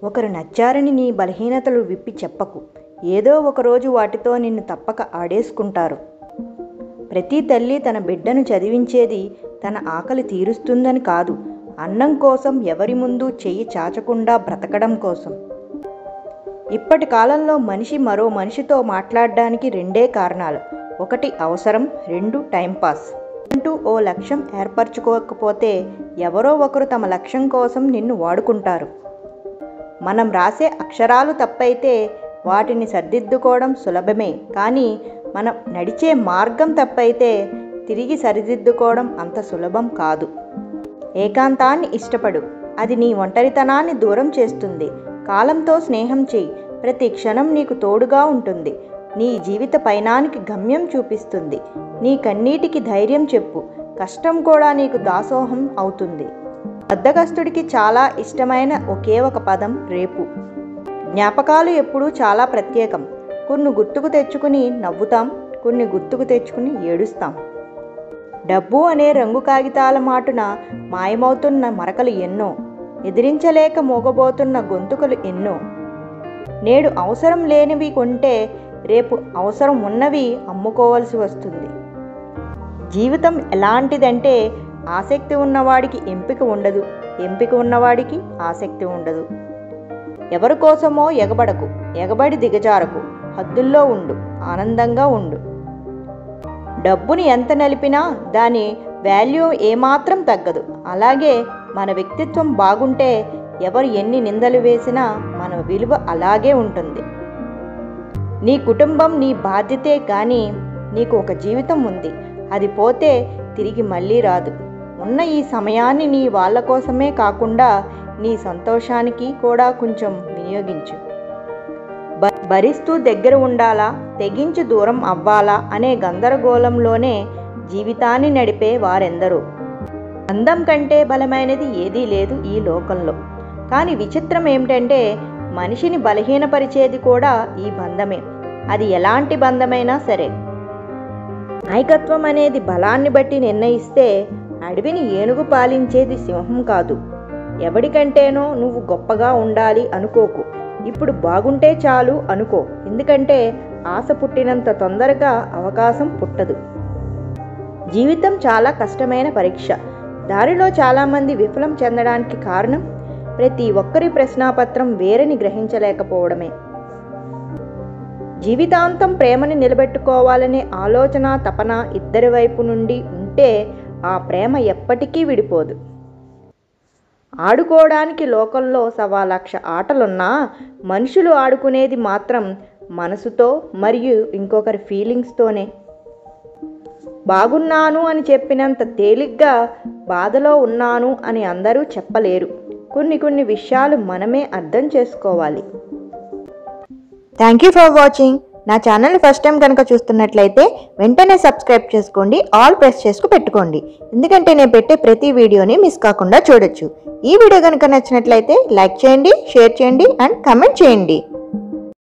ఒకరు నచ్చారని నీ బలహీనతలు విప్పి చెప్పకు. ఏదో ఒకరోజు వాటితో నిన్ను తప్పక ఆడేసుకుంటారు. ప్రతి తల్లి తన బిడ్డను చదివించేది తన ఆకలి తీరుస్తుందని కాదు, అన్నం కోసం ఎవరి ముందు చెయ్యి చాచకుండా బ్రతకడం కోసం. ఇప్పటి కాలంలో మనిషి మరో మనిషితో మాట్లాడడానికి రెండే కారణాలు. ఒకటి అవసరం, రెండు టైంపాస్. అంటూ ఓ లక్ష్యం ఏర్పరచుకోకపోతే ఎవరో ఒకరు తమ లక్ష్యం కోసం నిన్ను వాడుకుంటారు. మనం రాసే అక్షరాలు తప్పైతే వాటిని సరిదిద్దుకోవడం సులభమే, కానీ మనం నడిచే మార్గం తప్పైతే తిరిగి సరిదిద్దుకోవడం అంత సులభం కాదు. ఏకాంతాన్ని ఇష్టపడు, అది నీ ఒంటరితనాన్ని దూరం చేస్తుంది. కాలంతో స్నేహం చేయి, ప్రతి క్షణం నీకు తోడుగా ఉంటుంది. నీ జీవిత పయనానికి గమ్యం చూపిస్తుంది. నీ కన్నీటికి ధైర్యం చెప్పు, కష్టం కూడా నీకు దాసోహం అవుతుంది. బద్ధకస్తుడికి చాలా ఇష్టమైన ఒకే ఒక పదం రేపు. జ్ఞాపకాలు ఎప్పుడూ చాలా ప్రత్యేకం. కొన్ని గుర్తుకు తెచ్చుకుని నవ్వుతాం, కొన్ని గుర్తుకు తెచ్చుకుని ఏడుస్తాం. డబ్బు అనే రంగు కాగితాల మాటున మాయమవుతున్న మరకలు ఎన్నో, ఎదిరించలేక మోగబోతున్న గొంతుకలు ఎన్నో. నేడు అవసరం లేనివి కొంటే రేపు అవసరం ఉన్నవి అమ్ముకోవాల్సి వస్తుంది. జీవితం ఎలాంటిదంటే ఆసక్తి ఉన్నవాడికి ఎంపిక ఉండదు, ఎంపిక ఉన్నవాడికి ఆసక్తి ఉండదు. ఎవరి కోసమో ఎగబడకు, ఎగబడి దిగజారకు, హద్దుల్లో ఉండు, ఆనందంగా ఉండు. డబ్బుని ఎంత నలిపినా దాని వాల్యూ ఏమాత్రం తగ్గదు. అలాగే మన వ్యక్తిత్వం బాగుంటే ఎవరు ఎన్ని నిందలు వేసినా మన విలువ అలాగే ఉంటుంది. నీ కుటుంబం నీ బాధ్యతే, కానీ నీకు ఒక జీవితం ఉంది. అది పోతే తిరిగి మళ్ళీ రాదు. ఉన్న ఈ సమయాన్ని నీ వాళ్ళ కోసమే కాకుండా నీ సంతోషానికి కూడా కొంచెం వినియోగించు. భరిస్తూ దగ్గర ఉండాలా, తెగించి దూరం అవ్వాలా అనే గందరగోళంలోనే జీవితాన్ని నడిపే వారెందరో. అందం కంటే బలమైనది ఏదీ లేదు ఈ లోకంలో. కానీ విచిత్రం ఏమిటంటే మనిషిని బలహీనపరిచేది కూడా ఈ బంధమే. అది ఎలాంటి బంధమైనా సరే. నాయకత్వం అనేది బలాన్ని బట్టి నిర్ణయిస్తే అడవిని ఏనుగు పాలించేది సింహం కాదు. ఎవడికంటేనో నువ్వు గొప్పగా ఉండాలి అనుకోకు. ఇప్పుడు బాగుంటే చాలు అనుకో. ఎందుకంటే ఆశ పుట్టినంత తొందరగా అవకాశం పుట్టదు. జీవితం చాలా కష్టమైన పరీక్ష. దారిలో చాలామంది విఫలం చెందడానికి కారణం ప్రతి ఒక్కరి ప్రశ్నాపత్రం వేరని గ్రహించలేకపోవడమే. జీవితాంతం ప్రేమని నిలబెట్టుకోవాలనే ఆలోచన, తపన ఇద్దరి వైపు నుండి ఉంటే ఆ ప్రేమ ఎప్పటికీ విడిపోదు. ఆడుకోవడానికి లోకంలో 1,00,000 ఆటలున్నా మనుషులు ఆడుకునేది మాత్రం మనసుతో మరియు ఇంకొకరి ఫీలింగ్స్తోనే. బాగున్నాను అని చెప్పినంత తేలిగ్గా బాధలో ఉన్నాను అని అందరూ చెప్పలేరు. కొన్ని విషయాలు మనమే అర్థం చేసుకోవాలి. Thank you for watching. నా ఛానల్ని ఫస్ట్ టైం కనుక చూస్తున్నట్లయితే వెంటనే సబ్స్క్రైబ్ చేసుకోండి, ఆల్ ప్రెస్ చేసుకు పెట్టుకోండి. ఎందుకంటే నేను పెట్టే ప్రతి వీడియోని మిస్ కాకుండా చూడొచ్చు. ఈ వీడియో కనుక నచ్చినట్లయితే లైక్ చేయండి, షేర్ చేయండి అండ్ కమెంట్ చేయండి.